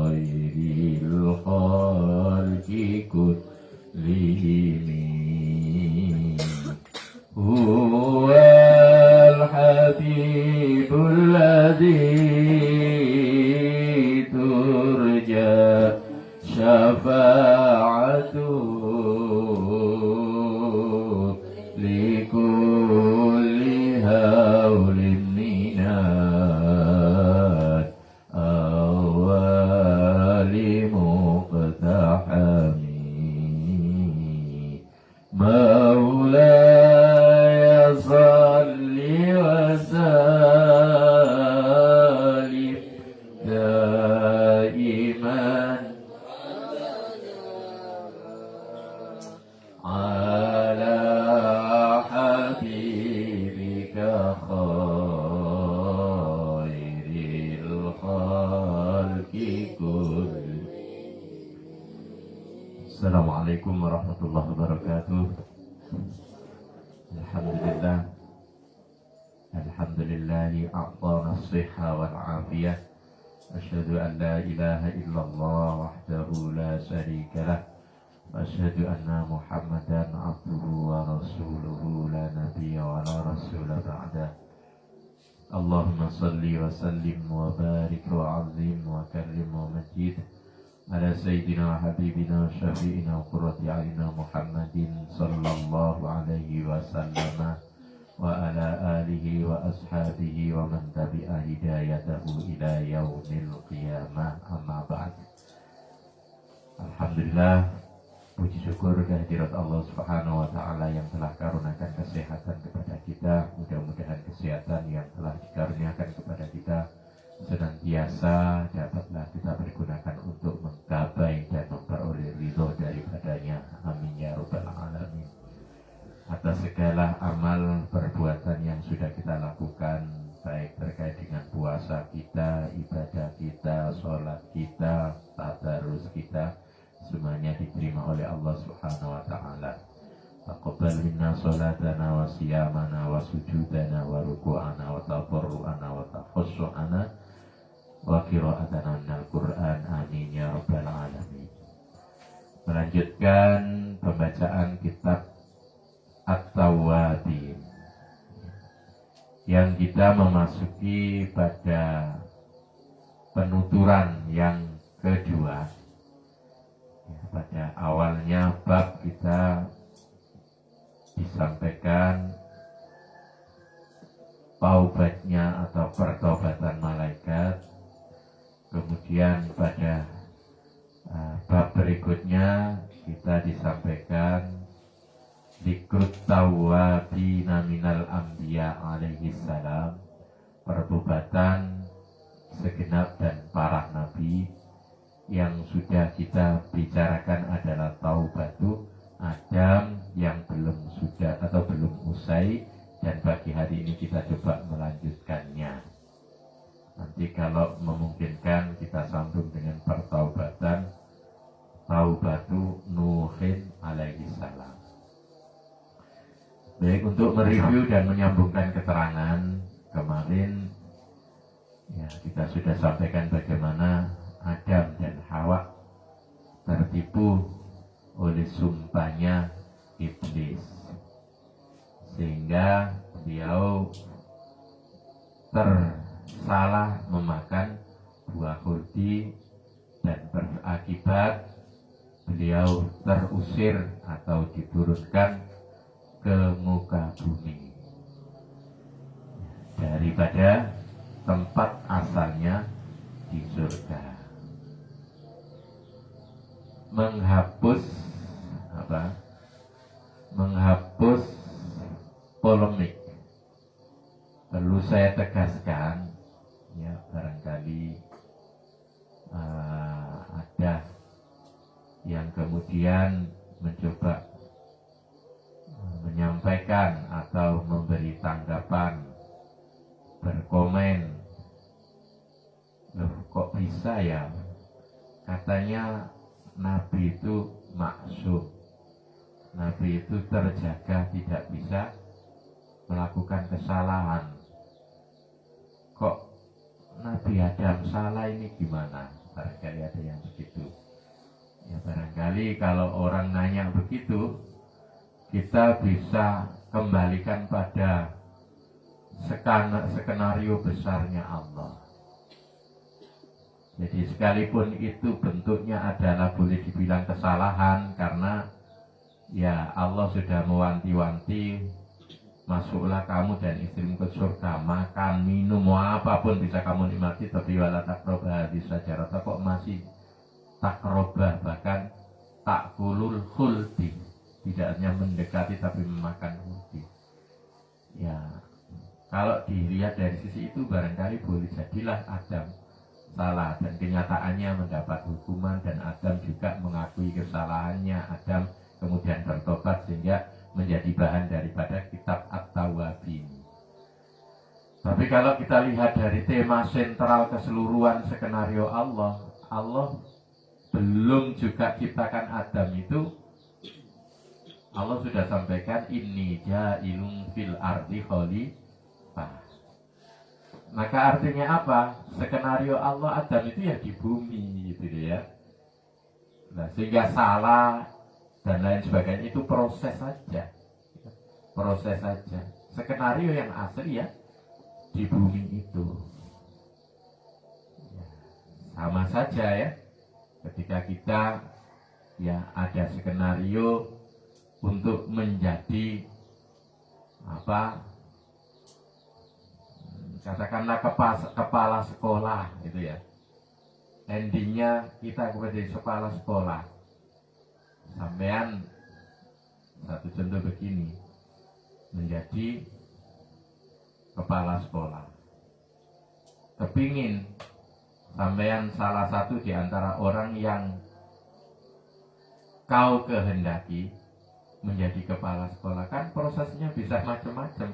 خير الخلق كلهم هو الحبيب الذي ترجى شفاعته لكل هول من الأول مقتحم مولاي صل وسلم دائما على حبيبك خير الخلق كلهم. Assalamualaikum warahmatullahi wabarakatuh. Alhamdulillahi a'tana as-sihha wal 'afiyah. Asyhadu an la ilaha illallah wahdahu la syarika lah. Wa asyhadu anna Muhammadan 'abduhu wa rasuluhu la nabiyya wa la rasula ba'da. Allahumma salli wa sallim wa barik wa 'azzim wa karrim wa majid ala sayyidina habibina syafi'ina qurrati a'yunina Muhammadin sallallahu alaihi wasallam wa ala alihi wa ashabihi wa man tabi'a hidayatahu ila yaumil qiyamah, amma ba'd. Alhamdulillah, puji syukur kehadirat Allah Subhanahu wa taala yang telah karuniakan kesehatan kepada kita. Mudah-mudahan kesehatan yang telah dikaruniakan kepada kita senantiasa dapatlah kita pergunakan untuk menggapai dan memperoleh ridho daripadanya. Amin ya rabbal alamin. Atas segala amal perbuatan yang sudah kita lakukan, baik terkait dengan puasa kita, ibadah kita, sholat kita, tadarus kita, semuanya diterima oleh Allah Subhanahu wa taala. Taqabbal minna sholatana wa siyamana wa sujudana wa ruku'ana wa tadarru'ana wa takhushu'ana wa qira'atana minal Qur'an. Amin ya rabbal alamin. Melanjutkan pembacaan kitab At-Tawwabin, yang kita memasuki pada penuturan yang kedua. Pada awalnya bab kita disampaikan taubatnya atau pertobatan malaikat. Kemudian pada bab berikutnya kita disampaikan dzikrut tawwabina minal anbiya alaihi salam, pertobatan segenap dan para nabi. Yang sudah kita bicarakan adalah taubatu Adam yang belum usai, dan pagi hari ini kita coba melanjutkannya. Nanti kalau memungkinkan kita sambung dengan pertaubatan taubatu Nuhin alaihi salam. Baik, untuk mereview dan menyambungkan keterangan kemarin, ya, kita sudah sampaikan bagaimana Adam dan Hawa tertipu oleh sumpahnya iblis, sehingga beliau tersalah memakan buah kurdi, dan berakibat beliau terusir atau diturunkan ke muka bumi daripada tempat asalnya di surga. Menghapus polemik, perlu saya tegaskan, ya, barangkali ada yang kemudian mencoba menyampaikan atau memberi tanggapan, berkomen, loh kok bisa ya, katanya Nabi itu maksum, Nabi itu terjaga, tidak bisa melakukan kesalahan. Kok Nabi Adam salah ini gimana? Barangkali ada yang begitu. Ya barangkali kalau orang nanya begitu, kita bisa kembalikan pada skenario besarnya Allah. Jadi sekalipun itu bentuknya adalah boleh dibilang kesalahan, karena ya Allah sudah mewanti-wanti, masuklah kamu dan istrimu ke surga, makan, minum, mau apapun bisa kamu nikmati, tapi wala taqrabah hadhihi syajarata, kok masih takrobah, bahkan takulul khuldi, tidak hanya mendekati tapi memakan khuldi. Ya, kalau dilihat dari sisi itu barangkali boleh jadilah Adam salah, dan kenyataannya mendapat hukuman, dan Adam juga mengakui kesalahannya. Adam kemudian bertobat sehingga menjadi bahan daripada kitab At-Tawwabin. Tapi kalau kita lihat dari tema sentral keseluruhan skenario Allah, Allah belum juga ciptakan Adam itu, Allah sudah sampaikan inni ja'ilun fil ardi khalifah. Maka artinya apa? Skenario Allah Adam itu ya di bumi gitu ya. Nah, sehingga salah dan lain sebagainya itu proses saja. Proses saja. Skenario yang asli ya di bumi itu. Ya, sama saja ya. Ketika kita ya ada skenario untuk menjadi apa? Katakanlah kepala sekolah gitu ya. Endingnya kita menjadi kepala sekolah. Sampean satu contoh begini, menjadi kepala sekolah. Kepingin sampean salah satu di antara orang yang kau kehendaki menjadi kepala sekolah, kan prosesnya bisa macam-macam.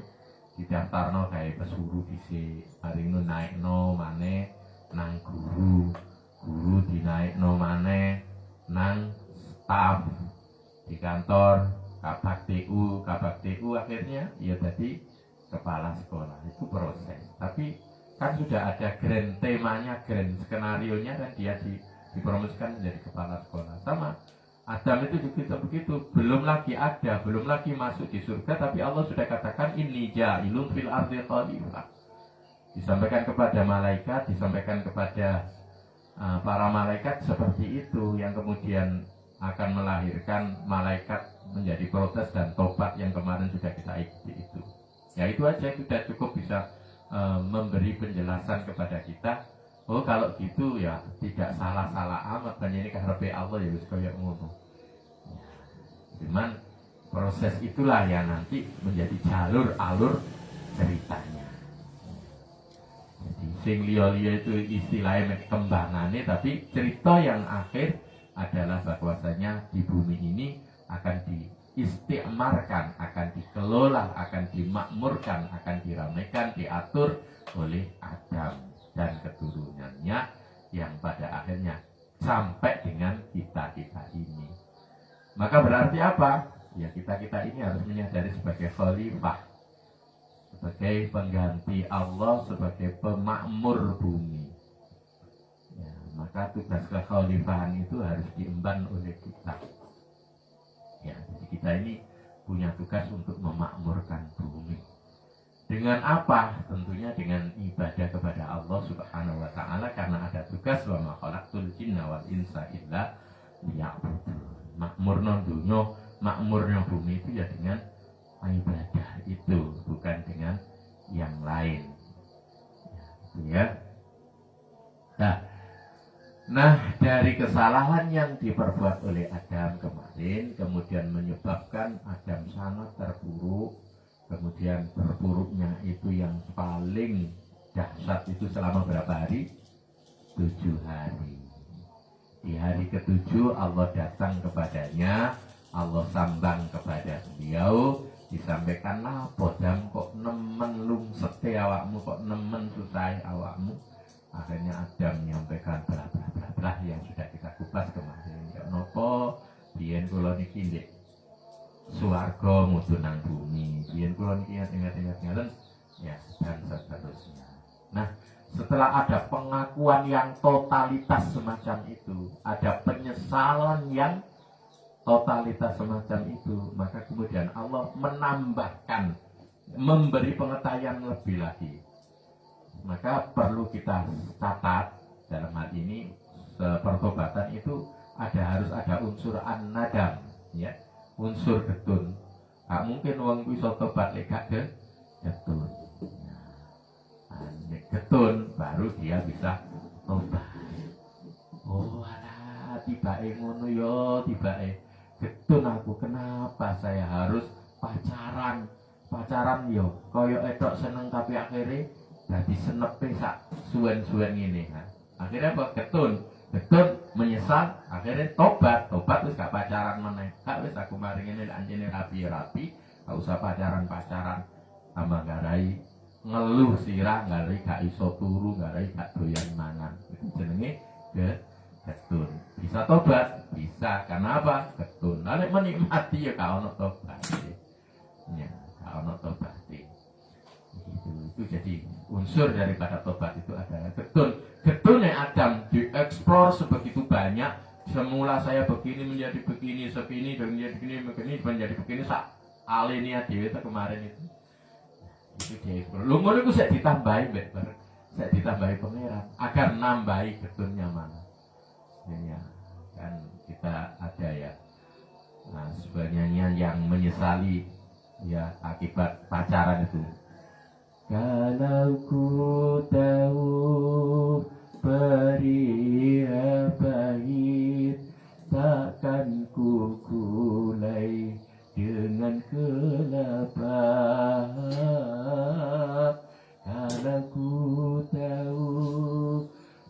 Didaftarno kayak pesuruh dhisik, bareng naikno maneh nang guru dinaikno maneh nang staf di kantor, kabak TU akhirnya ya jadi kepala sekolah. Itu proses. Tapi kan sudah ada grand temanya, grand skenarionya, dan dia dipromosikan menjadi kepala sekolah. Sama Adam itu juga begitu, belum lagi masuk di surga, tapi Allah sudah katakan inni ja'ilun fil ardi khalifah. Disampaikan kepada malaikat, disampaikan kepada para malaikat seperti itu, yang kemudian akan melahirkan malaikat menjadi protes dan tobat yang kemarin sudah kita ikuti itu. Ya itu aja sudah cukup bisa memberi penjelasan kepada kita. Oh kalau gitu ya tidak salah-salah amat, banyak ini karepe Allah ya wis kaya ngono. Cuman proses itulah yang nanti menjadi jalur alur ceritanya. Jadi sing liya-liya itu istilahnya kembangannya, tapi cerita yang akhir adalah bahwasanya di bumi ini akan diistiqmarkan, akan dikelola, akan dimakmurkan, akan diramaikan, diatur oleh Adam dan keturunannya yang pada akhirnya sampai dengan kita-kita ini. Maka berarti apa? Ya kita-kita ini harus menyadari sebagai khalifah, sebagai pengganti Allah, sebagai pemakmur bumi. Ya, maka tugas kekhalifahan itu harus diemban oleh kita. Ya, jadi kita ini punya tugas untuk memakmurkan bumi. Dengan apa? Tentunya dengan ibadah kepada Allah Subhanahu wa taala, karena ada tugas wa ma khalaqtul jinna wal insa illa liya'budun. Makmurno dunya, makmurnya bumi itu ya dengan ibadah itu, bukan dengan yang lain. Ya. Nah, dari kesalahan yang diperbuat oleh Adam kemarin, kemudian menyebabkan Adam sangat terpuruk. Kemudian terpuruknya itu yang paling dahsyat itu selama berapa hari? 7 hari. Di hari ke-7 Allah datang kepadanya, Allah sambang kepada beliau, disampaikan apa Adam kok nemen lungsete awakmu, kok nemen susah awakmu. Akhirnya Adam menyampaikan blah yang sudah kita kupas kemarin. Ya nopo biyen kula niki ndek swarga mudhun nang bumi, biyen kula niki ingat-ingat ya, dan seterusnya. Nah, setelah ada pengakuan yang totalitas semacam itu, ada penyesalan yang totalitas semacam itu, maka kemudian Allah menambahkan, memberi pengetahuan lebih lagi. Maka perlu kita catat dalam hal ini pertobatan itu harus ada unsur an-nadam, ya, unsur getun. Gak mungkin wong bisa tobat lek gak getun. Getun baru dia bisa tobat. Oh alah, tibake ngono yo, tibake getun aku, kenapa saya harus pacaran yo koyo edok seneng tapi akhirnya dadi senepe sak suwen-suwen ngene. Akhirnya apa? Getun menyesal, akhirnya tobat wis gak pacaran meneh. Gak wis aku mari ngene anjene rapi-rapi, gak usah pacaran tambah garai ngeluh sirah, garai gak iso turu, garai gak doyan mangan. Itu jenenge getun. Bisa tobat, bisa. Karena apa? Getun. Lalu menikmati ya gak ono tobat. Ya, gak ono tobat. Itu jadi unsur daripada tobat itu adalah getun. Getunnya Adam dieksplor sebegitu banyak. Semula saya begini menjadi begini, segini dan menjadi begini sak alenia dewe itu kemarin itu. Itu dieksplor. Lu ngono iku sik ditambahi mbek saya ditambahi pangeran agar nambahi getunnya mana. Ya, kan kita ada ya. Nah, sebenarnya yang menyesali ya akibat pacaran itu. Kalau ku tahu beri pahit, takkan ku kulai dengan kelapa. Kalau ku tahu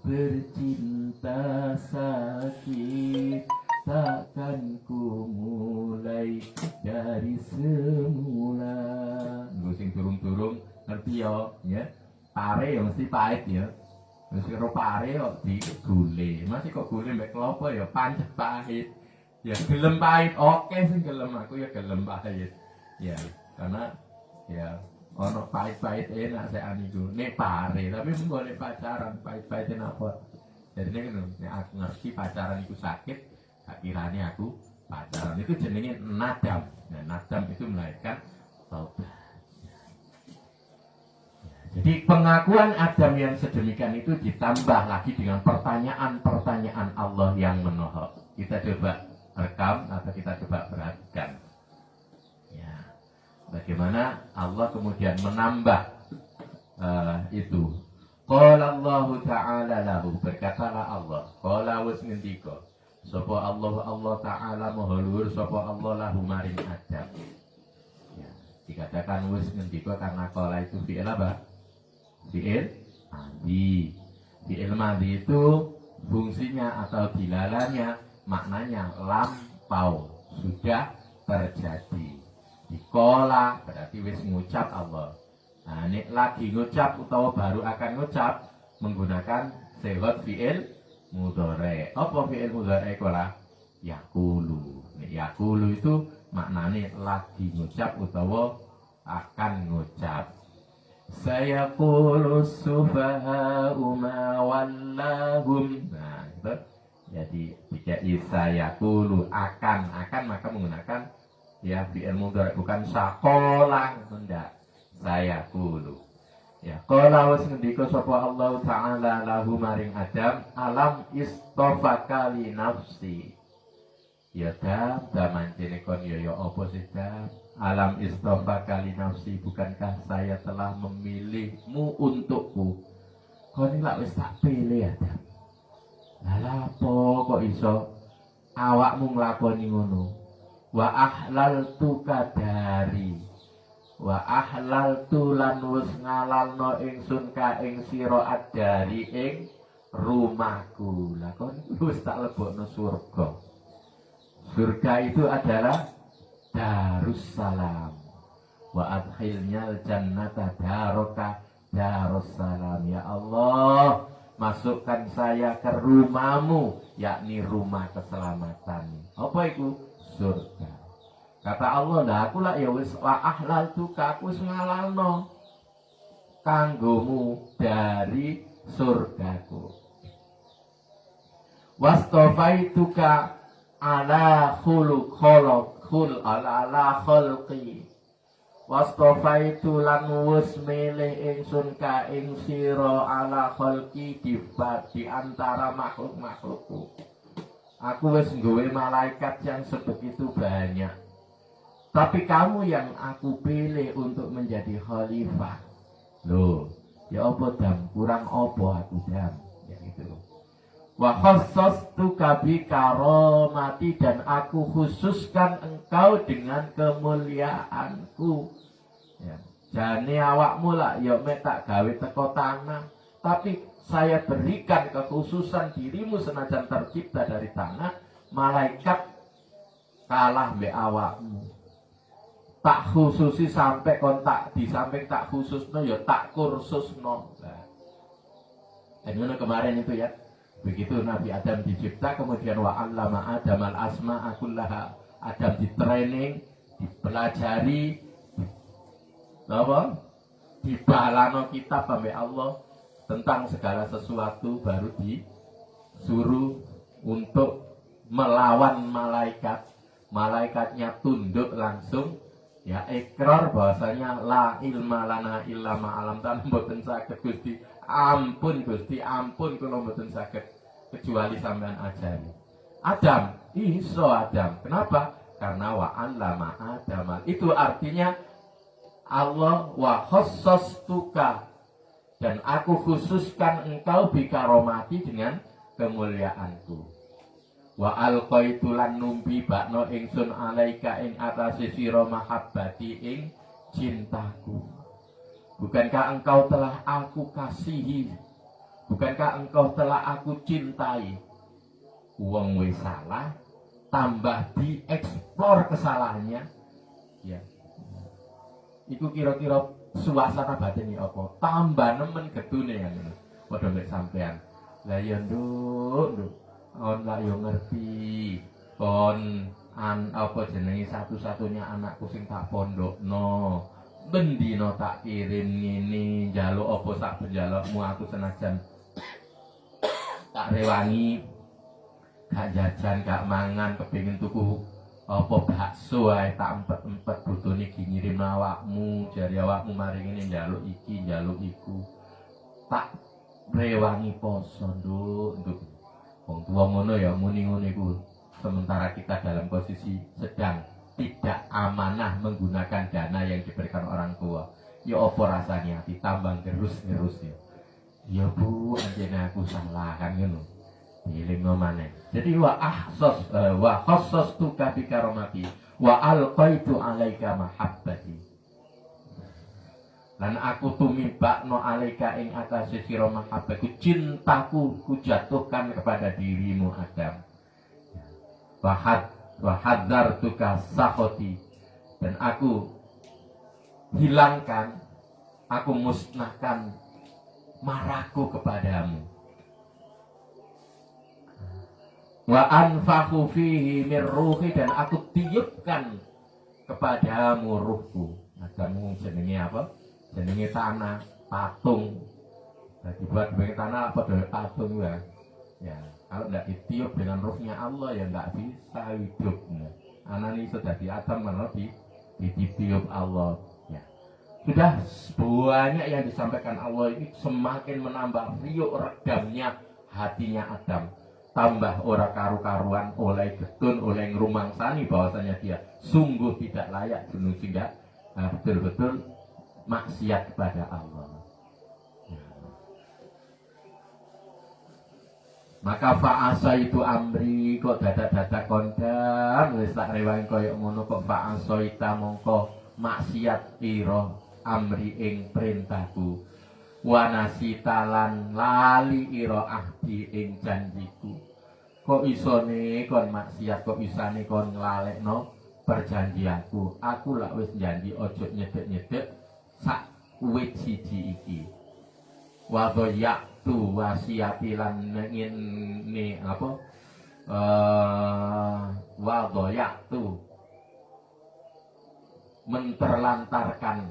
bercinta sakit, takkan ku mulai dari semula. Sing turung-turung ngerti ya, pare ya mesti pahit ya. Mesti karo pare kok digule. Masih kok gule mbek klopo ya pancet pahit. Ya gelem pahit, oke sing gelem, aku ya gelem pahit. Ya, karena ya ono pahit-pahit enak saya aniku. Nek pare, tapi mung nek pacaran pahit-pahit apa. Jadi nek aku ngerti pacaran itu sakit, tak kirane aku pacaran itu jenenge nadam. Nah, nadam itu melahirkan taubat. Jadi pengakuan Adam yang sedemikian itu ditambah lagi dengan pertanyaan-pertanyaan Allah yang menohok. Kita coba rekam atau kita coba perhatikan. Ya, bagaimana Allah kemudian menambah itu. Qala Allah Ta'ala lahu, berkatalah Allah. Qala wis ngendika. Sapa Allah Ta'ala maha luhur, sapa Allah lahu maring Adam. Ya, dikatakan wis ngendika karena qala itu fi'il apa? Fi'il madhi itu fungsinya atau dilalanya maknanya lampau, sudah terjadi. Dikola berarti wis ngucap Allah. Nah, ini lagi ngucap atau baru akan ngucap menggunakan sighah fi'il mudhari. Apa fi'il mudhari kola? Yaqulu. Yaqulu itu maknanya lagi ngucap utawa akan ngucap. Sayaqulu sufaha'u ma wallahum. Nah, gitu. Jadi jika sayaqulu akan maka menggunakan ya fi'il mudhari, bukan sakolang, tidak. Sayaqulu. Ya, qala wis ngendika sapa Allah Ta'ala lahu maring Adam, alam istofaka li nafsi. Ya daman jene kon ya apa sih dam? Alam istofaka li nafsi, bukankah saya telah memilihmu untukku? Kon iki lak wis tak pilih Adam. Lah apa kok iso awakmu nglakoni ngono? Wa ahlaltu kadari. Wa ahlaltu lan wis ngalalno ingsun ka ing sira adari ing rumahku. Lah kon wis tak lebokno surga. Surga itu adalah Darussalam. Wa adkhilnyal jannata daroka darussalam. Ya Allah, masukkan saya ke rumahmu, yakni rumah keselamatan. Apa itu? Surga. Kata Allah, lah aku lah ya wis wa ahlaltu ka, aku wis ngalalno. kanggomu dari surgaku. Wastofaituka ala ala khulqi. Wastofaitu lan wus milih ingsun ka ing sira ala khulqi di antara makhluk-makhlukku. Aku wis nggawe malaikat yang sebegitu banyak. Tapi kamu yang aku pilih untuk menjadi khalifah. Loh, ya apa dam? Kurang apa aku dam? Ya gitu. Wa khassastuka bi karomati, dan aku khususkan engkau dengan kemuliaanku. Ya. Jane awakmu lah ya mek tak gawe teko tanah, tapi saya berikan kekhususan dirimu senajan tercipta dari tanah, malaikat kalah mbek awakmu. Tak khususi sampai kontak di samping tak khususno ya tak kursusno. Nah, ini kemarin itu ya. Begitu Nabi Adam dicipta, kemudian wa 'allama Adam al-asma'a kullaha. Adam di training, dipelajari, dibalano kitab sampai Allah tentang segala sesuatu, baru disuruh untuk melawan malaikat. Malaikatnya tunduk langsung, ya ikrar bahwasanya la ilma lana illa ma'alam tan mboten saged Gusti. Ampun Gusti, ampun kula mboten saged kecuali sampean ajari. Adam, iso Adam. Kenapa? Karena wa allama Adam. Itu artinya Allah wa khassastuka, dan aku khususkan engkau bikaromati dengan kemuliaanku. Wa alqaitu lan numbi bakno ingsun alaika ing atase sira mahabbati ing cintaku. Bukankah engkau telah aku kasihi? Bukankah engkau telah aku cintai? Wong wis salah tambah dieksplor kesalahannya. Ya. Itu kira-kira suasana batin ini apa? Tambah nemen gedune yang ini. Padha mek sampean. Lah ya nduk. On lah yo ngerti. Kon apa jenenge satu-satunya anakku sing tak pondokno. Bendino tak kirim ngene, njaluk apa sak benjalukmu aku senajan tak rewangi. Gak jajan, gak mangan, kepengin tuku apa bakso ae tak empet-empet botone iki ngirim awakmu, jari awakmu mari ngene njaluk iki, njaluk iku. Tak rewangi poso, nduk. Wong tuwa ngono ya muni ngono iku. Sementara kita dalam posisi sedang tidak amanah menggunakan dana yang diberikan orang tua. Ya apa rasanya ditambang gerus-gerus ya. Ya Bu, anjene aku salah kan ngono. Dilingno maneh. Jadi wa khassastu ka bi karomati wa alqaitu alaika mahabbati. Lan aku tumibakno alaika ing atase sira mahabbati, cintaku kujatuhkan kepada dirimu Adam. Wa hadzartuka sakhoti, dan aku hilangkan, aku musnahkan marahku kepadamu. Wa anfakhu fihi min ruhi, dan aku tiupkan kepadamu ruhku. Nah, kamu jenenge apa? Jenenge tanah, patung. Nah, dibuat sebagai tanah apa dari patung ya? Ya, kalau tidak ditiup dengan ruhnya Allah ya tidak bisa hidup. Nah, anak ini sudah di Adam malah ditiup Allah. Ya. Sudah banyak yang disampaikan Allah ini semakin menambah riuh redamnya hatinya Adam. Tambah ora karu-karuan oleh getun, oleh ngrumangsani bahwasanya dia sungguh tidak layak gunung sehingga betul-betul maksiat kepada Allah. Maka fa'asa itu amri, kok dada-dada kondam wis tak rewangi kaya ngono, kok fa'asa ita mongko maksiat ira amri ing perintahku, wa nasitalan lali ira ahdi ing janjiku. Kok isone kon maksiat, kok isane kon nglalekno perjanjianku. Aku lak wis janji ojo nyedek-nyedek sak wit siji iki. Wa dhayatu wasiati lan ngene apa? Wa dhayatu menterlantarkan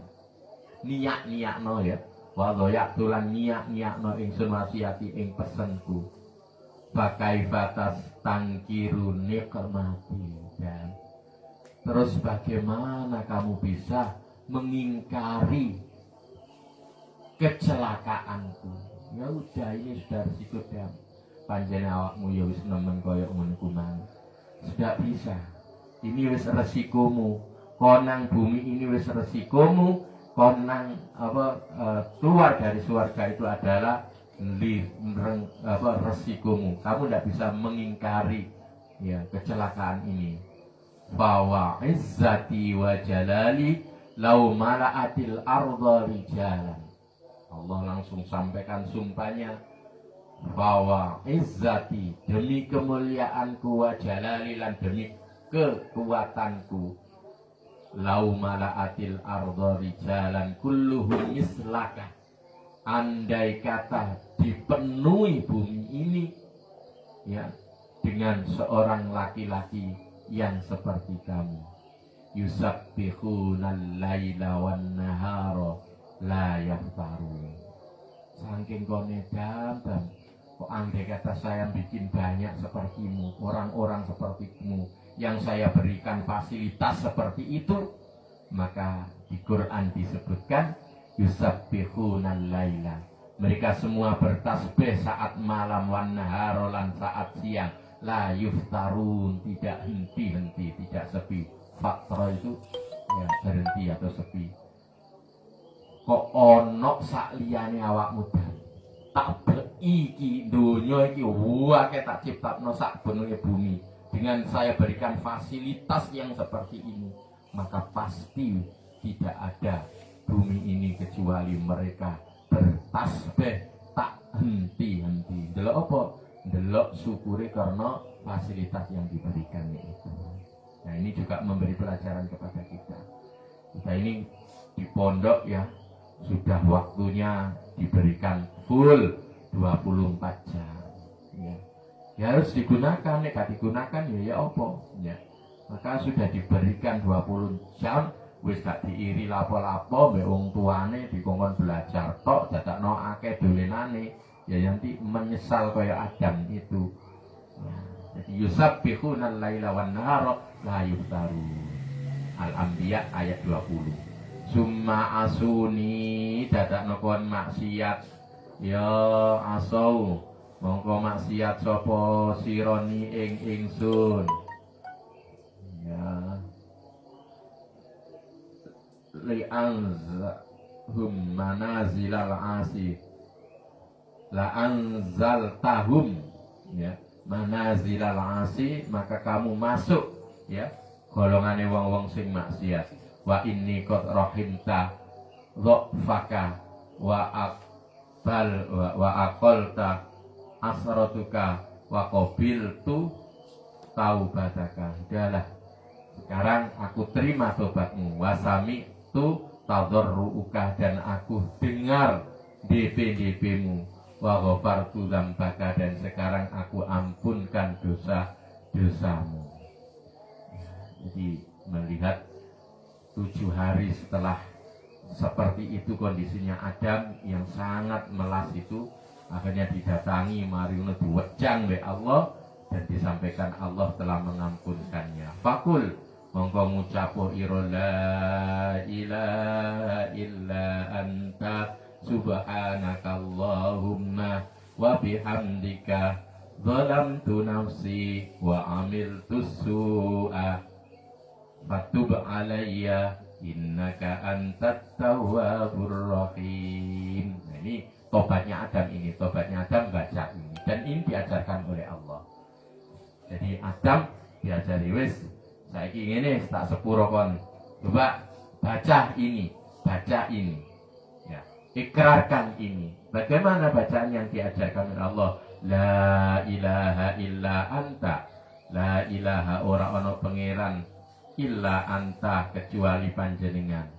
niat-niatno ya. wa dhayak tulan nyiak-nyiakno ingsun wasiati ing pesenku. Bakai batas tangkiru nikmati. Dan terus bagaimana kamu bisa mengingkari kecelakaanku? Ya udah, ini sudah resiko dam. Panjene awakmu ya wis nemen koyo ngono kuwi. Sudah bisa. Ini wis resikomu. Konang bumi ini wis resikomu. Konang keluar dari surga itu adalah resikomu. Kamu tidak bisa mengingkari ya kecelakaan ini. Bahwa izzati wa jalali lau mala'atil arda rijalan. Allah langsung sampaikan sumpahnya, bahwa izzati, demi kemuliaanku, wa jalali, dan demi kekuatanku, lau mala'atil arda rijalan kulluhum mislaka. Andai kata dipenuhi bumi ini ya dengan seorang laki-laki yang seperti kamu, yusabbihuna al-laila wan nahara la yaftarun. Saking kone dam, kok andai kata saya bikin banyak sepertimu, orang-orang sepertimu, yang saya berikan fasilitas seperti itu, maka di Quran disebutkan yusabbihunal laila, mereka semua bertasbih saat malam, wan nahara, lan saat siang, la yuftarun, tidak henti-henti, tidak sepi. Fatra itu ya berhenti atau sepi. Kok ono sak liyane awakmu tak iki donya iki wae tak ciptakno sak benenge bumi, dengan saya berikan fasilitas yang seperti ini, maka pasti tidak ada bumi ini kecuali mereka bertasbih tak henti-henti. Delok apa? Delok syukuri karena fasilitas yang diberikan itu. Nah, ini juga memberi pelajaran kepada kita. Kita ini di pondok ya, sudah waktunya diberikan full 24 jam. Ya harus digunakan, nek digunakan ya apa? Ya. Maka sudah diberikan 20 jam, wis gak diiri lapo-lapo mbek wong tuane dikongkon belajar tok dadakno akeh dolenane, ya nanti menyesal kaya Adam itu. Ya. Jadi yusabbihuna al-laila wan nahara la yuftaru. Al-Anbiya ayat 20. Summa asuni dadakno kon maksiat ya asau mongko maksiat sapa sironi ing ingsun ya li'anzahum manazilal asi la anzaltahum ya manazilal asi, maka kamu masuk ya golongane wong-wong sing maksiat. Wa inni qad rahimta dhafaka wa aqbal wa aqalta asratuka wa qabiltu taubataka. Udahlah, sekarang aku terima tobatmu. Wasami tu tadarruuka, dan aku dengar DP-DP-mu. Wa ghafartu dzambaka, dan sekarang aku ampunkan dosa-dosamu. Jadi melihat 7 hari setelah seperti itu kondisinya Adam yang sangat melas itu, akhirnya didatangi mariune diwejang oleh Allah dan disampaikan Allah telah mengampunkannya. Fakul mongko ngucapo ira la ilaha illa anta subhanakallahumma wa bihamdika zalamtu nafsi wa amiltu su'a fatub alayya innaka antat tawwabur rahim. Nah, ini tobatnya Adam ini, tobatnya Adam baca ini, dan ini diajarkan oleh Allah. Jadi Adam diajari wis saiki ngene tak sepuro kon. Coba baca ini ya. Ikrarkan ini. Bagaimana bacaan yang diajarkan oleh Allah? La ilaha illa anta. La ilaha ora ono pangeran illa anta kecuali panjenengan.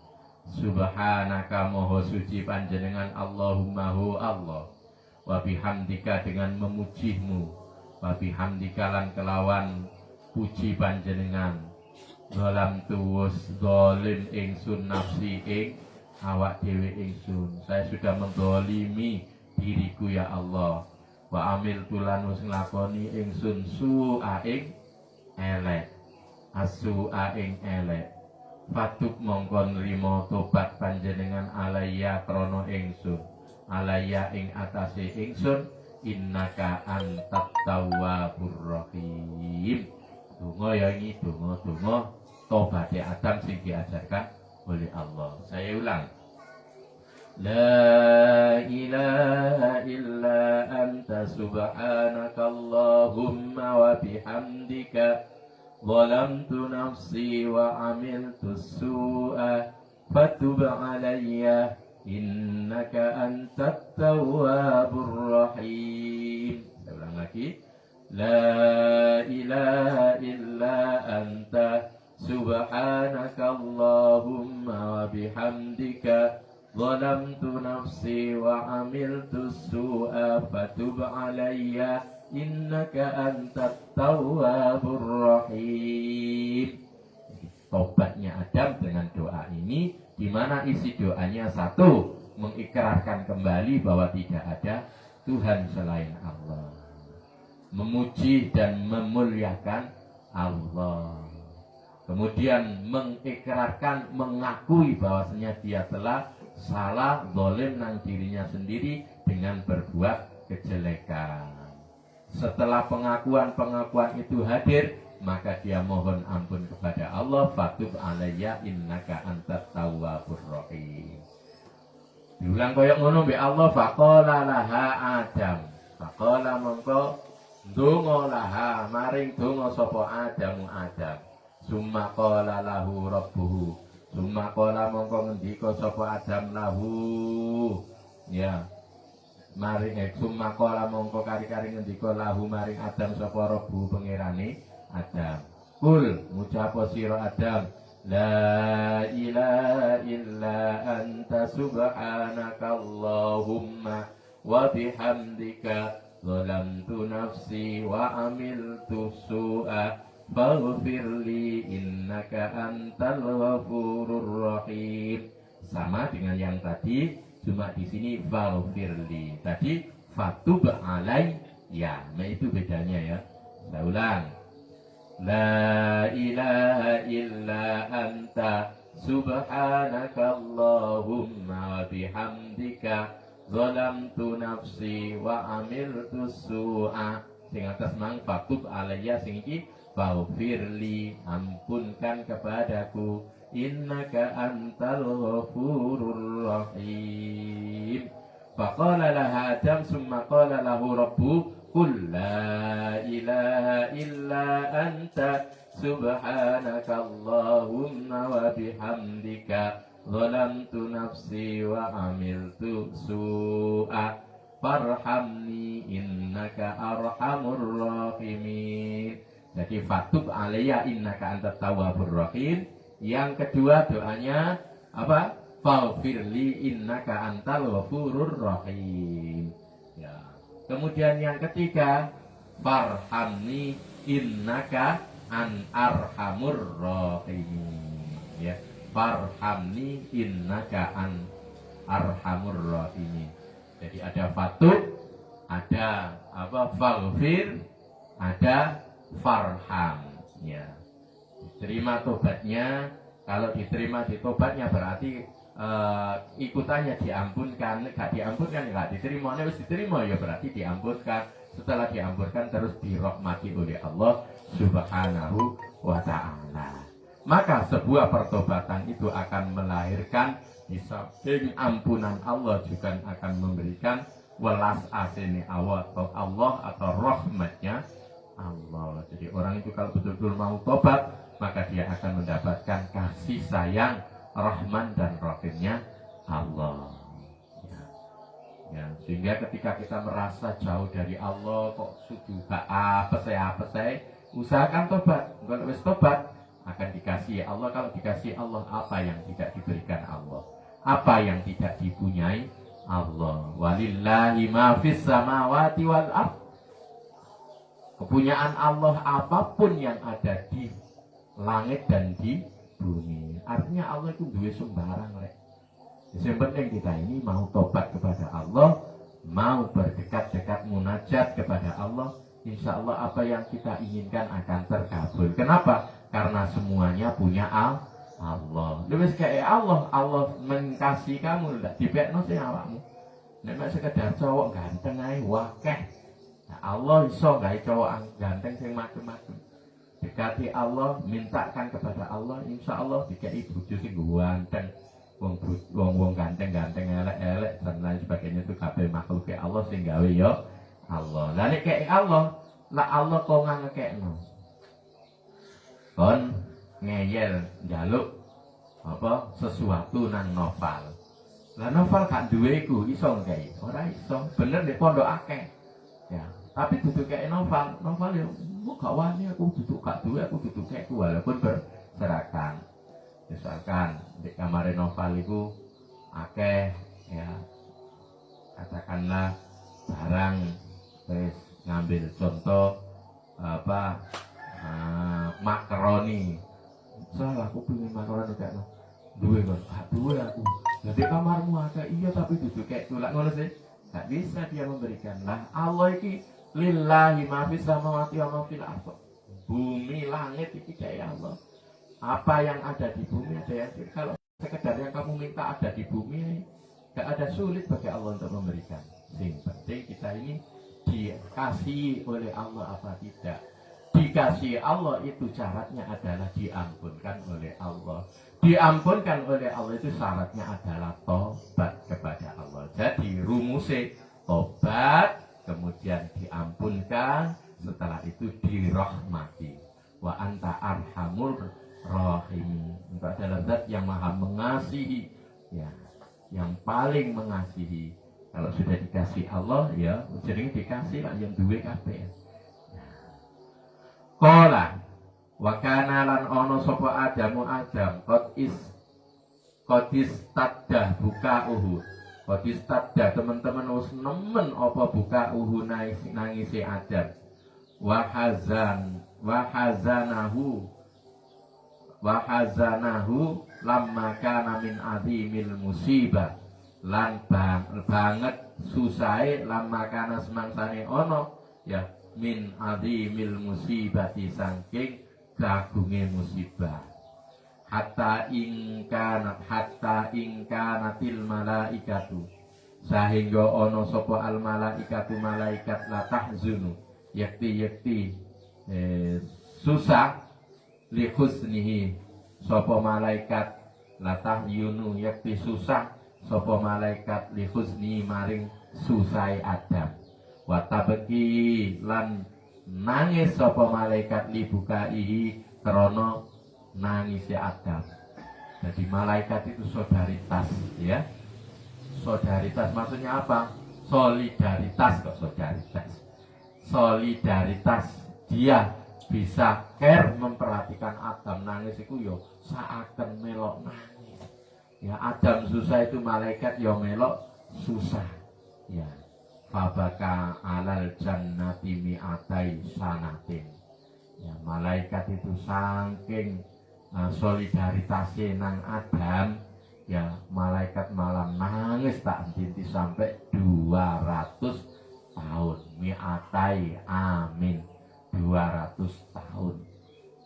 Subhanaka moho suci panjenengan, Allahumma hu Allah. Wa bihamdika dengan memujimu. Wa bihamdika lan kelawan puji panjenengan. Zalam tuwus zalim ingsun nafsi ing awak dewe ingsun. Saya sudah mendolimi diriku ya Allah. Wa amil tulan wis nglakoni ingsun su'a ing elek. Asu-a ing elek. Fatub mongkon nrimo tobat panjenengan alaiya krana ingsun. Alaiya ing atase ingsun innaka antat tawwabur rahim. Donga ya ini donga tobate Adam sing diajarkan oleh Allah. Saya ulang. La ilaha illa anta subhanaka Allahumma wa bihamdika zalamtu nafsi wa amiltu su'a fatub alayya innaka antat tawwabur rahim. Saya ulang lagi. La ilaha illa anta subhanaka Allahumma wa bihamdika zalamtu nafsi wa amiltu su'a fatub alayya innaka antat tawwabur rahim. Tobatnya Adam dengan doa ini, di mana isi doanya satu, mengikrarkan kembali bahwa tidak ada Tuhan selain Allah, memuji dan memuliakan Allah. Kemudian mengikrarkan, mengakui bahwasanya dia telah salah, zalim nang dirinya sendiri dengan berbuat kejelekan. Setelah pengakuan itu hadir, maka dia mohon ampun kepada Allah. Fatub alayya innaka antat tawwabur rahim. Diulang koyok ngono be Allah. Faqala laha Adam. Faqala mongko ndonga laha maring donga sapa Adam. Summa qala lahu rabbuhu. Summa qala mongko ngendika sapa Adam lahu. Ya. Maring summa qala mongko kari-kari ngendika lahu maring Adam sapa rabbuhu pangerane Adam. Kul ngucap sira Adam, la ilaha illa anta subhanaka Allahumma wa bihamdika zalamtu nafsi wa amiltu su'a faghfirli innaka antal ghafurur rahim. Sama dengan yang tadi, cuma di sini faghfirli. Tadi fatub alayya. Nah itu bedanya ya. Saya ulang. La ilaha illa anta subhanaka Allahumma wa bihamdika zalamtu nafsi wa amiltu su'a. Sing atas mang fatub alayya, sing iki faghfirli, ampunkan kepadaku, innaka antal ghafurur rahim. Faqala laha Adam summa qala lahu rabbu qul la ilaha illa anta subhanaka Allahumma wa bihamdika zalamtu nafsi wa amiltu su'a farhamni innaka arhamur rahimin. Jadi fatub alayya innaka antat tawwabur rahim. Yang kedua doanya apa? Faghfirli innaka antal ghafurur rahim. Ya. Kemudian yang ketiga, farhamni innaka an arhamur rahimin. Ya. Farhamni innaka an arhamur rahimin. Jadi ada fatub, ada apa? Faghfir, ada farham. Ya. Diterima tobatnya. Kalau diterima di tobatnya berarti ikutannya diampunkan. Gak diampunkan gak diterima. Harus diterima ya berarti diampunkan. Setelah diampunkan terus dirahmati oleh Allah Subhanahu wa ta'ala. Maka sebuah pertobatan itu akan melahirkan di samping ampunan Allah juga akan memberikan welas asini Allah atau rahmatnya Allah. Jadi orang itu kalau betul-betul mau tobat, maka dia akan mendapatkan kasih sayang, rahman dan rahimnya Allah. Ya, sehingga ketika kita merasa jauh dari Allah, kok sudah apa saya, usahakan tobat. Kalau wis tobat akan dikasih Allah. Kalau dikasih Allah, apa yang tidak diberikan Allah? Apa yang tidak dipunyai Allah? Walillahi ma fis samawati wal ardh. Kepunyaan Allah apapun yang ada di langit dan di bumi. Artinya Allah itu duwe sembarang rek. Yang penting kita ini mau tobat kepada Allah, mau berdekat-dekat munajat kepada Allah, insya Allah apa yang kita inginkan akan terkabul. Kenapa? Karena semuanya punya Allah. Lebih kayak Allah mengasihi kamu, tidak dibekno sing awakmu. Nek sekedar cowok ganteng ae wakeh. Nah, Allah iso gawe cowok ganteng sing macem-macem. Dekati Allah, mintakan kepada Allah, insya Allah dikai bojo sing ganteng. Wong ganteng-ganteng elek-elek dan lain sebagainya itu kabeh makhluk Allah sing gawe ya Allah. Lah nek kek Allah, lah Allah kok ngekekno. Kon ngeyel njaluk apa sesuatu nang novel. Lah novel gak duwe iku iso ngekeki. Ora iso. Bener nek pondok akeh. Ya, tapi dudu kek novel yo gak wani aku dudu gak duwe aku dudu kek walaupun berserakan. Misalkan di kamar novel itu akeh ya, katakanlah barang wis ngambil contoh apa makaroni. Salah aku pengen makaroni kayak duwe kan, duwe aku. Jadi kamarmu akeh iya tapi duduk kayak tulak ngono sih. Gak bisa dia memberikan. Lah Allah iki lillahi ma fis samawati wa ma fil ardh. Bumi langit iki kayak Allah. Apa yang ada di bumi ada yang kalau sekedar yang kamu minta ada di bumi, gak ada sulit bagi Allah untuk memberikan. Yang penting kita ini dikasihi oleh Allah apa tidak. Dikasihi Allah itu syaratnya adalah diampunkan oleh Allah. Diampunkan oleh Allah itu syaratnya adalah tobat kepada Allah. Jadi rumusnya tobat, kemudian diampunkan, setelah itu dirahmati. Wa anta arhamur rahim. Engkau adalah zat yang maha mengasihi, ya, yang paling mengasihi. Kalau sudah dikasih Allah, ya, jadi dikasih lah yang duwe kabeh. Qala wa kana lan ono sapa Adamu Adam qadis taddah buka uhu. Qadis taddah teman-teman wis nemen apa buka uhu nangisi Adam. Wa hazanahu lamma kana min azimil musibah. Lan banget susahe lamma kana semangsane ono ya min azimil musibati saking kagunge musibah. Hatta ingkanatil malaikatu sehingga ono sapa al malaikatu malaikat la tahzunu yakti susah li husnihi sapa malaikat la tahyunu yakti susah sapa malaikat li husni maring susai Adam. Watabeki lan nangis sapa malaikat libukaihi krana nangis Adam. Jadi malaikat itu solidaritas, ya. Solidaritas maksudnya apa? Solidaritas kok solidaritas. Solidaritas dia bisa care memperhatikan Adam nangis itu yo seakan melok nangis. Ya Adam susah itu malaikat yo melok susah. Ya. Fabaka alal jannati mi'atai sanatin. Ya, malaikat itu saking solidaritasnya nang Adam, ya malaikat malam nangis tak henti sampai 200 tahun. Mi'atai amin 200 tahun.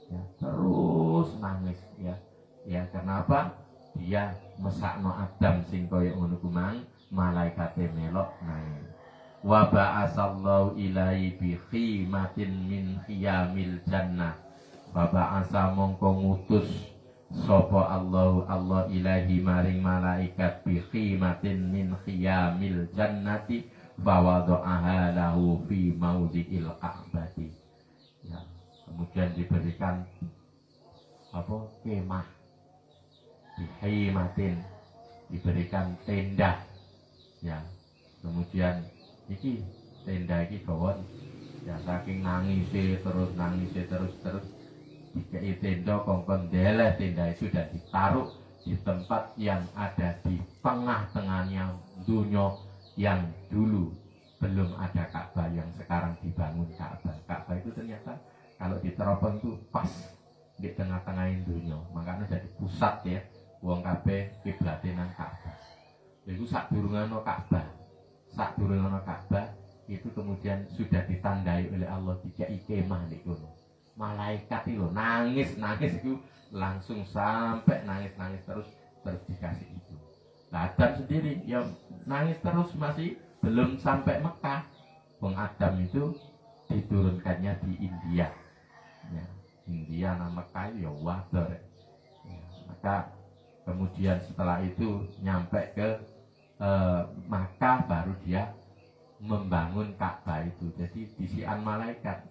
Ya, terus nangis ya. Ya kenapa? Dia mesakno Adam sing koyo ngono kumang, malaikate melok nangis. Wa ba'asallahu ilai bi khimatin min khiyamil jannah. Wa ba'asa mongko ngutus sapa Allah ilahi maring malaikat bi khimatin min khiyamil jannati fa wada'aha lahu fi maudhi'il ka'bati. Ya, kemudian diberikan apa? Kemah. Bi khimatin diberikan tenda. Ya. Kemudian iki tenda iki gawon ya saking nangise terus dikei tenda kongkon deleh tenda itu dan ditaruh di tempat yang ada di tengah-tengahnya dunia yang dulu belum ada Ka'bah yang sekarang dibangun Ka'bah. Ka'bah itu ternyata kalau diteropong itu pas di tengah-tengah dunia, makanya jadi pusat ya wong kabeh kiblate nang Ka'bah. Itu sadurunge ana Ka'bah. Sadurunge ana Ka'bah itu kemudian sudah ditandai oleh Allah dikai kemah niku. Malaikat itu nangis itu langsung sampai nangis terus dikasih itu. Nah, Adam sendiri ya nangis terus masih belum sampai Mekah. Wong Adam itu diturunkannya di India. Ya, India nama Mekah ya wadah. Ya, maka kemudian setelah itu nyampe ke Makkah baru dia membangun Ka'bah itu. Jadi disian malaikat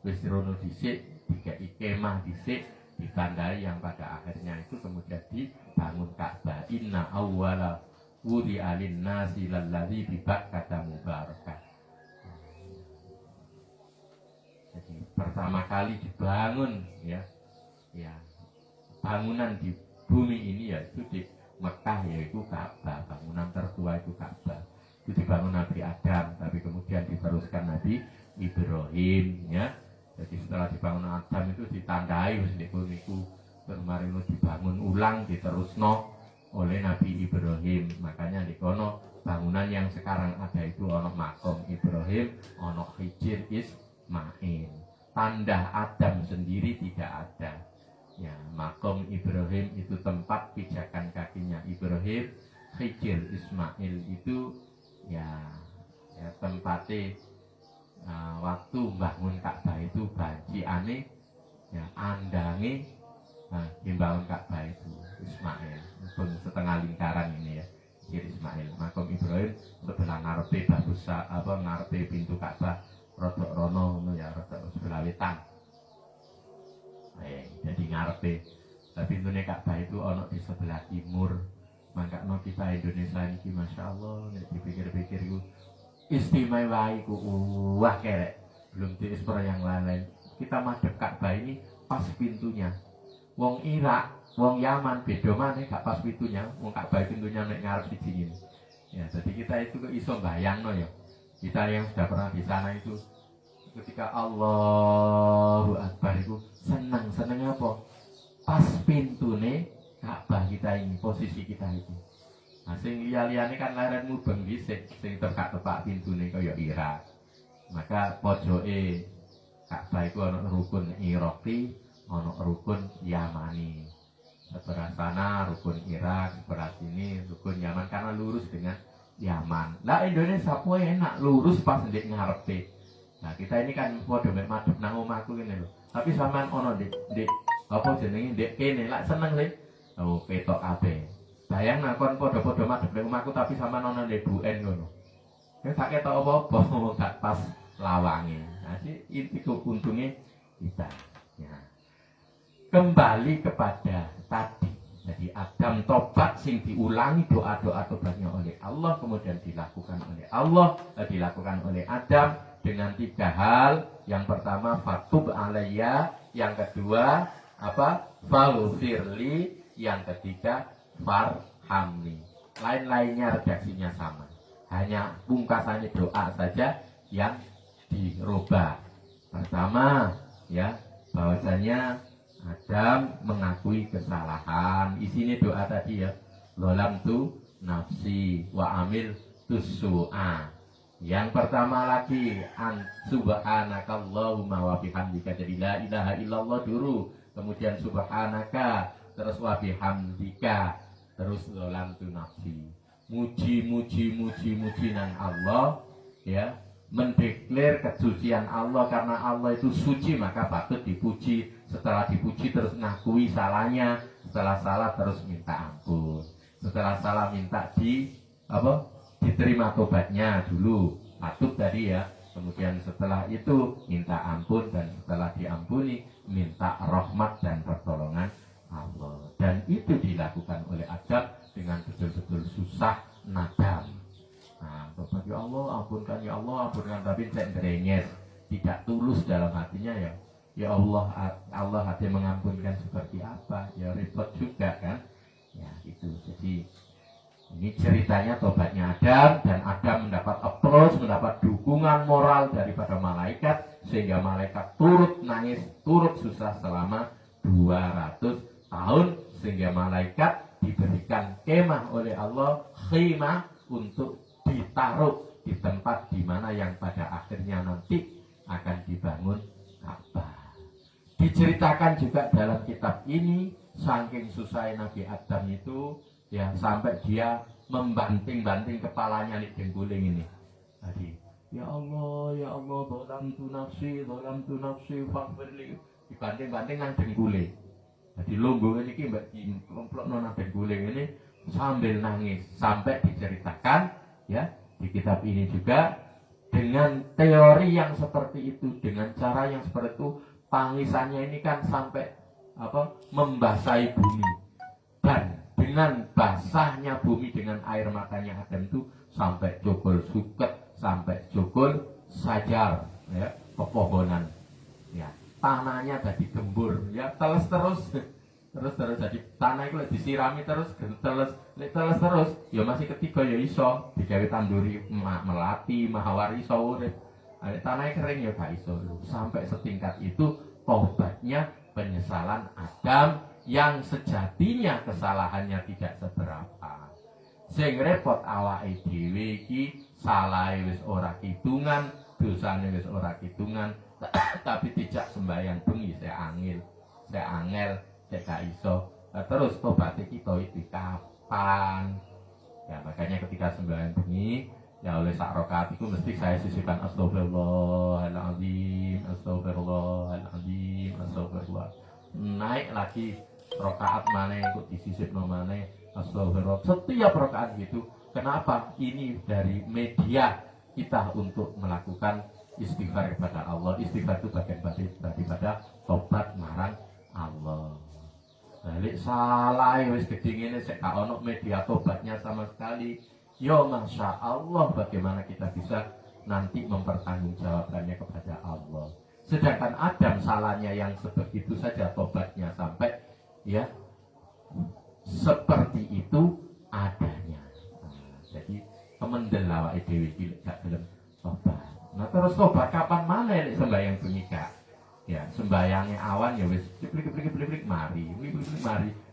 wis rono dhisik, dikai kemah dhisik, ditandai yang pada akhirnya itu kemudian dibangun Ka'bah. Inna awwala wudi alin nasi lalladzi bi Bakkah mubarakah. Jadi pertama kali dibangun ya bangunan di bumi ini yaitu di Mekah, yaitu Ka'bah. Bangunan tertua itu Ka'bah. Itu dibangun Nabi Adam, tapi kemudian diteruskan Nabi Ibrahim ya. Jadi setelah dibangun Adam itu ditandai wis niku kemarin dibangun ulang diterusno oleh Nabi Ibrahim. Makanya di kono bangunan yang sekarang ada itu ono makom Ibrahim, ono Hijir Ismail. Tanda Adam sendiri tidak ada. Ya, makom Ibrahim itu tempat pijakan kakinya Ibrahim. Hijir Ismail itu ya tempatnya waktu bangun Ka'bah itu banci aneh ya andangi dibangun Ka'bah itu Ismail pun setengah lingkaran ini ya Hijir Ismail. Makom Ibrahim sebelah ngarepe bagusa ngarepe pintu Ka'bah rodok rono ya rodok sebelah wetan. Jadi ngarepe. Tapi pintunya Ka'bah itu ono di sebelah timur. Makanya kita Indonesia ini Masya Allah dipikir-pikir itu istimewa iku wah kerek. Belum diekspor yang lain-lain. Kita madhep Ka'bah ini pas pintunya. Wong Irak, wong Yaman beda maneh gak pas pintunya. Wong Ka'bah pintunya nek ngarep siji ini. Ya, jadi kita itu kok iso bayangno ya. Kita yang sudah pernah di sana itu ketika Allahu Akbar itu seneng apa? Pas pintune Ka'bah kita ini, posisi kita itu. Nah, sing liya-liyane kan leren mubeng dhisik, sing tepak pintune kaya Irak. Maka pojoke Ka'bah itu ana rukun Iraqi, ana rukun Yamani. Sebelah sana rukun Irak, sebelah sini rukun Yaman karena lurus dengan Yaman. Lah Indonesia poe enak lurus pas ndek ngarepe. Nah, kita ini kan padha mek madhep nang omahku ngene lho. Tapi sampean ono ndek apa jenenge ndek kene lak seneng sih. Oh, ketok kabeh. Bayang nakon padha-padha madhep ning omahku tapi sampean ono ndek buen ngono. Nek tak ketok apa-apa gak pas lawange. Nah, inti untungnya kita. Ya. Kembali kepada tadi. Jadi Adam tobat sing diulangi doa-doa tobatnya oleh Allah kemudian dilakukan oleh Allah, dilakukan oleh Adam dengan 3 hal. Yang pertama fatub alayya, yang kedua apa? Faghfirli, yang ketiga farhamni. Lain-lainnya redaksinya sama. Hanya pungkasannya doa saja yang dirubah. Pertama ya bahwasanya Adam mengakui kesalahan. Isinya doa tadi ya. Lolam tu nafsi wa amil tusu'a. Yang pertama lagi subhanakallahumma wa bihamdika. Jadi la ilaha illallah dulu. Kemudian subhanaka. Terus wa bihamdika. Terus lolam tu nafsi. Muji nang Allah ya. Mendeklar kesucian Allah karena Allah itu suci maka patut dipuji. Setelah dipuji terus ngakui salahnya, setelah salah terus minta ampun. Setelah salah minta diterima tobatnya dulu, patut tadi ya. Kemudian setelah itu minta ampun dan setelah diampuni minta rahmat dan pertolongan Allah. Dan itu dilakukan oleh Adam dengan betul-betul susah nadam. Nah, tobat ya Allah, ampunkan ya Allah, ampunkan, tapi tidak ngerenyes, tidak tulus dalam hatinya ya. Ya Allah, Allah hati mengampunkan seperti apa? Ya repot juga kan? Ya itu. Jadi ini ceritanya tobatnya Adam, dan Adam mendapat applause, mendapat dukungan moral daripada malaikat sehingga malaikat turut nangis, turut susah selama 200 tahun sehingga malaikat diberikan kemah oleh Allah, khimah, untuk ditaruh di tempat di mana yang pada akhirnya nanti akan dibangun Ka'bah. Diceritakan juga dalam kitab ini, saking susah Nabi Adam itu, ya sampai dia membanting-banting kepalanya di dengkuling ini. Tadi, ya Allah, zalamtu nafsi, faghfirli. Dibanting-banting nang dengkuling. Jadi lungguh ini mbak dikelomplokno nang dengkuling ini sambil nangis, sampai diceritakan ya di kitab ini juga dengan teori yang seperti itu, dengan cara yang seperti itu, tangisannya ini kan sampai membasahi bumi, dan dengan basahnya bumi dengan air matanya Adam itu sampai jogol suket, sampai jogol sajar, ya, pepohonan, ya, tanahnya jadi gembur, ya, terus jadi tanah itu disirami terus terus, ya masih ketiga ya iso digawe tanduri melati mahawari iso urip. Tanahnya kering ya gak iso. Sampai setingkat itu tobatnya, penyesalan Adam yang sejatinya kesalahannya tidak seberapa. Sing repot awake dhewe iki salahe wis ora kitungan, dosane wis ora kitungan, tapi tidak sembahyang bengi saya angel, saya gak iso. Terus tobat kita itu kapan? Ya makanya ketika sembahyang bengi, ya oleh sak rakaat itu mesti saya sisipkan astagfirullahaladzim, astagfirullah. Naik lagi rakaat mana ikut disisipno mana, astagfirullah. Setiap rakaat gitu. Kenapa? Ini dari media kita untuk melakukan istighfar kepada Allah. Istighfar itu bagian daripada tobat marang Allah. Balik salah wis gede ngene sik gak ono media tobatnya sama sekali. Ya Masya Allah, bagaimana kita bisa nanti mempertanggungjawabkannya kepada Allah. Sedangkan Adam salahnya yang sebegitu saja, tobatnya sampai ya seperti itu adanya. Jadi kemendel awake dhewe iki gak gelem tobat. Nah terus tobat kapan maneh nek sembahyang bengi gak? Ya sembayangnya awan ya wis plik mari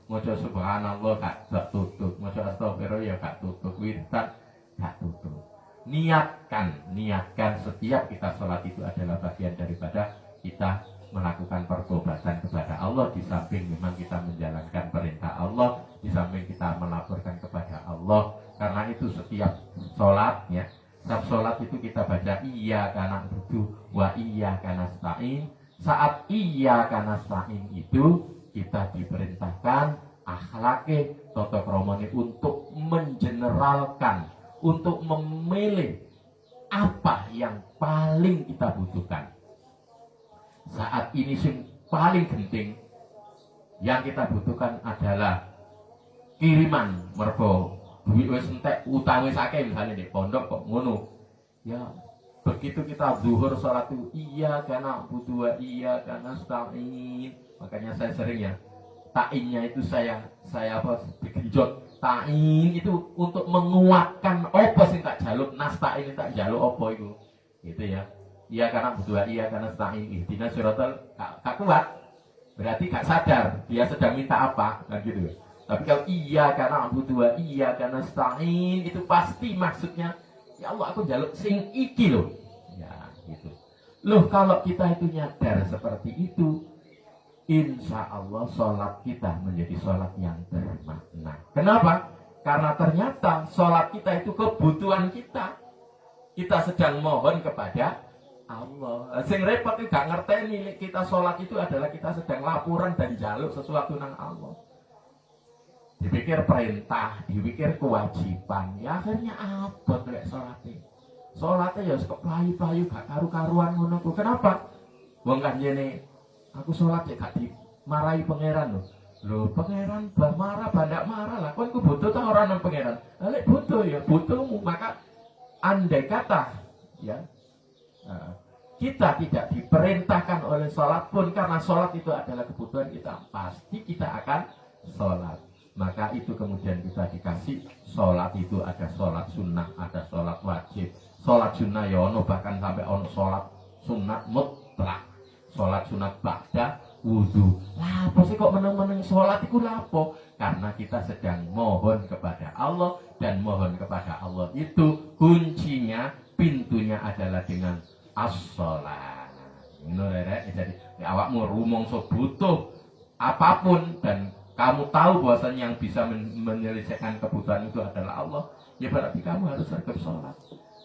maca subhanallah gak tutup, maca astagfirullah ya gak tutup, wirdan gak tutup. Niatkan setiap kita sholat itu adalah bagian daripada kita melakukan pertobatan kepada Allah. Di samping memang kita menjalankan perintah Allah, di samping kita melaporkan kepada Allah. Karena itu setiap sholat ya, setiap sholat itu kita baca iyyaka na'budu wa iyyaka nasta'in. Saat iyyaka nasta'in itu kita diperintahkan akhlake tata kramane untuk mengeneralkan, untuk memilih apa yang paling kita butuhkan. Saat ini yang paling penting yang kita butuhkan adalah kiriman mergo duit wis entek, utang wis akeh misalnya di pondok kok ngono. Ya begitu kita zuhur sholat itu iyyaka na'budu wa iyyaka nasta'in. Makanya saya sering ya ta'innya itu saya digenjot. Ta'in itu untuk menguatkan apa sing tak jaluk, nasta'in tak jaluk apa itu. Gitu ya. Iyyaka na'budu wa iyyaka nasta'in. Ihdinas siratal, gak kuat. Berarti gak sadar dia sedang minta apa kan gitu. Tapi kalau iyyaka na'budu wa iyyaka nasta'in itu pasti maksudnya ya Allah aku jaluk sing iki loh. Ya gitu. Loh kalau kita itu nyadar seperti itu, insya Allah sholat kita menjadi sholat yang bermakna. Kenapa? Karena ternyata sholat kita itu kebutuhan kita. Kita sedang mohon kepada Allah. Sing repot itu gak ngerteni kita sholat itu adalah kita sedang laporan dan jaluk sesuatu nang Allah. Dipikir perintah, dipikir kewajiban, ya akhirnya abot lek sholatnya. Sholatnya ya kok payu-payu gak karu-karuan ngono. Kenapa? Wong kanjene aku sholat ya gak dimarahi pangeran loh. Loh pangeran bah marah, bandak marah lah. Kon ku butuh ta ora nang pangeran. Lek butuh ya butuhmu. Maka andai kata ya kita tidak diperintahkan oleh sholat pun, karena sholat itu adalah kebutuhan kita, pasti kita akan sholat. Maka itu kemudian kita dikasih sholat itu ada sholat sunnah, ada sholat wajib. Sholat sunnah ya ono, bahkan sampai ono sholat sunnah mutlak, sholat sunat ba'da wudu. Lapo sih kok meneng-meneng sholat itu lapo? Karena karena kita sedang mohon kepada Allah, dan mohon kepada Allah itu kuncinya, pintunya adalah dengan as-shalah. Jadi awakmu rumangsa butuh apapun dan kamu tahu bahwasanya yang bisa menyelesaikan kebutuhan itu adalah Allah, ya berarti kamu harus sergap sholat.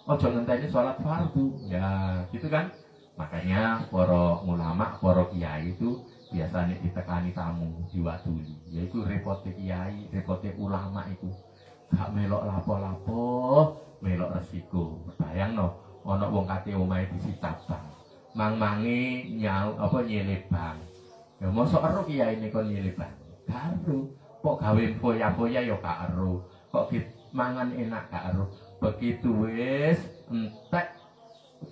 Ojo ngenteni sholat fardu, ya gitu kan. Makanya para ulama, para kiai itu biasanya ditekani tamu, diwaduli. Yaitu repote kiai, repote ulama itu gak melok lapo-lapo, melok resiko. Bayangno, ana wong kate omahe disita bang, mang-mangi nyelebang. Ya mosok ero kiai ini kon nyelebang. Gak ero. Kok gawe foya-foya ya gak ero. Kok mangan enak gak ero. Begitu wis entek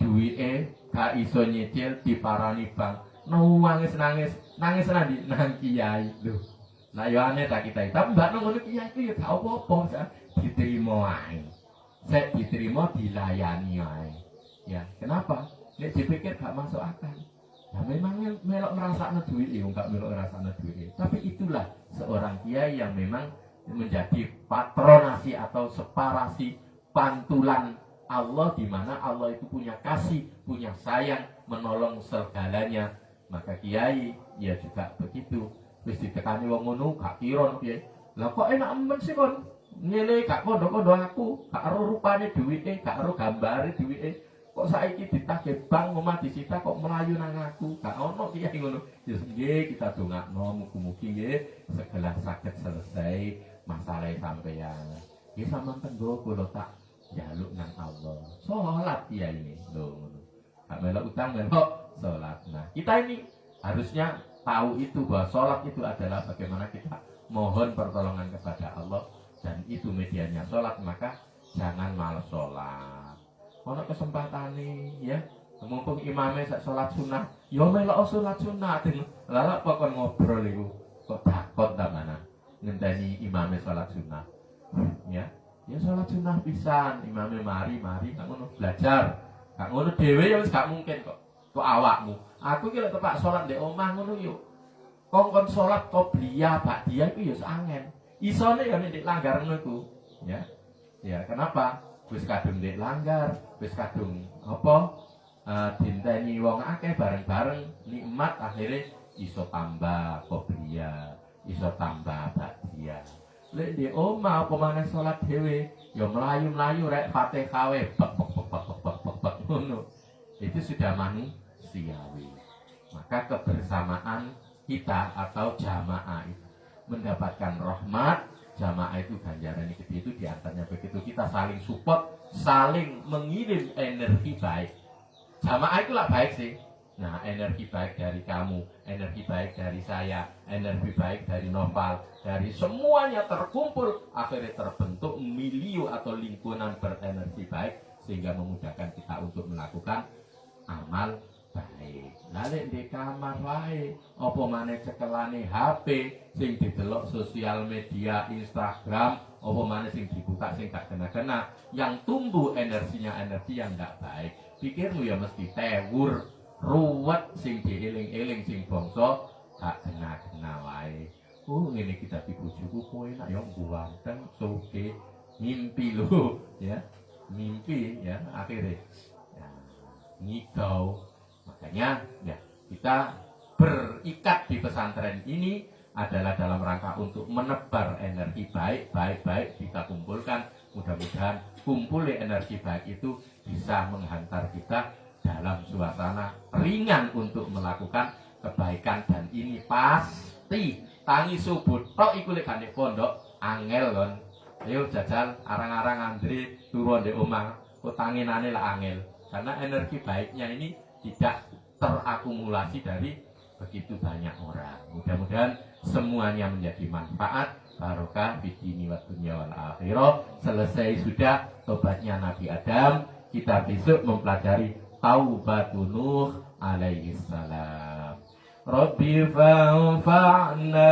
duwike gak iso nyicil diparani bang. Nangis nanti nang kiai lho. Nah yo aneh tak kita. Tapi mbak ngono kiai itu ya gak apa-apa, diterima wae. Sek diterima dilayani wae. Ya, kenapa? Nek dipikir gak masuk akal. Ya memang melok ngrasakno duwike, gak melok ngrasakno duwike. Tapi itulah seorang kiai yang memang menjadi patronasi atau separasi pantulan Allah, di mana Allah itu punya kasih, punya sayang, menolong segalanya. Maka kiai ya juga begitu. Wis ditekani wong ngono gak kira piye. Lah kok enak men sih kon. Ngene gak kondo-kondo aku, gak ero rupane duwike, gak ero gambare duwike. Kok saiki ditagih bang omah disita kok melayu nang aku. Gak ono kiai ngono. Ya nggih kita dongakno mugi-mugi nggih segala saged selesai masalah sampeyan. Nggih sampean tenggo kula tak jaluk nang Allah. Salat kiai ini lho ngono. Gak melok utang melok salat. Nah, kita ini harusnya tahu itu bahwa sholat itu adalah bagaimana kita mohon pertolongan kepada Allah, dan itu medianya sholat. Maka jangan malas sholat. Ono kesempatan nih ya, mumpung imamnya sak sholat sunnah, yo melok sholat sunnah. Lalu pokok ngobrol itu kok takut tak mana ngenteni imamnya sholat sunnah ya sholat sunnah pisan, imamnya mari gak ngono belajar, gak ngono dewe ya gak mungkin kok awakmu. Aku ki lek tepak salat ndek omah ngono yo. Kongkon salat qobliyah ba'diyah iku yo sangen. Isone yo ndek langgar ngono iku, ya. Ya, kenapa? Wis kadung ndek langgar, wis kadung apa? Dinteni wong akeh bareng-bareng nikmat, akhirnya iso tambah qobliyah, iso tambah ba'diyah. Lek ndek omah apa maneh salat dhewe, yo mlayu-mlayu rek Fatihah wae bek ngono. Itu sudah manusiawi. Maka kebersamaan kita atau jamaah itu mendapatkan rahmat. Jamaah itu ganjarannya gede, itu diantaranya begitu kita saling support, saling mengirim energi baik. Jamaah itulah baik sih. Nah, energi baik dari kamu, energi baik dari saya, energi baik dari Noval, dari semuanya terkumpul, akhirnya terbentuk milieu atau lingkungan berenergi baik, sehingga memudahkan kita untuk melakukan amal baik. Lalik di kamar wae, apa maneh cekelane HP, sing didelok sosial media, Instagram, apa maneh sing dibuka sing gak kena-kena, yang tumbuh energinya energi yang gak baik. Pikirmu ya mesti tewur, ruwet, sing dieling-eling, sing bangsa gak kena-kena wae. Ngene kita dibujuku kowe nak yo ganteng, soge, ngimpi lho, ya. Mimpi ya akhirnya ya, ngigau. Makanya ya kita berikat di pesantren ini adalah dalam rangka untuk menebar energi baik kita kumpulkan. Mudah-mudahan kumpulnya energi baik itu bisa menghantar kita dalam suasana ringan untuk melakukan kebaikan. Dan ini pasti tangi subuh tok iku lek gandek pondok angel kon. Ayo jajal arang-arang Andre turun di omah, kok tanginane lah angel. Karena energi baiknya ini tidak terakumulasi dari begitu banyak orang. Mudah-mudahan semuanya menjadi manfaat, barokah di dini wa dunya wal akhirah. Selesai sudah tobatnya Nabi Adam, kita besok mempelajari Taubatun Nuh alaihi salam. Rabbi fa'anfa'na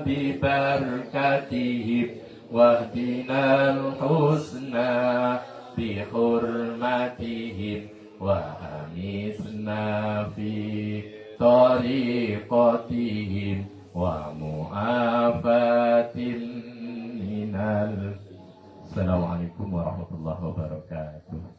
bi barakatihim wahdina al-husna bi hurmatihim wa amisna fi tariqatihim ومعافاة من Assalamualaikum warahmatullahi wabarakatuh.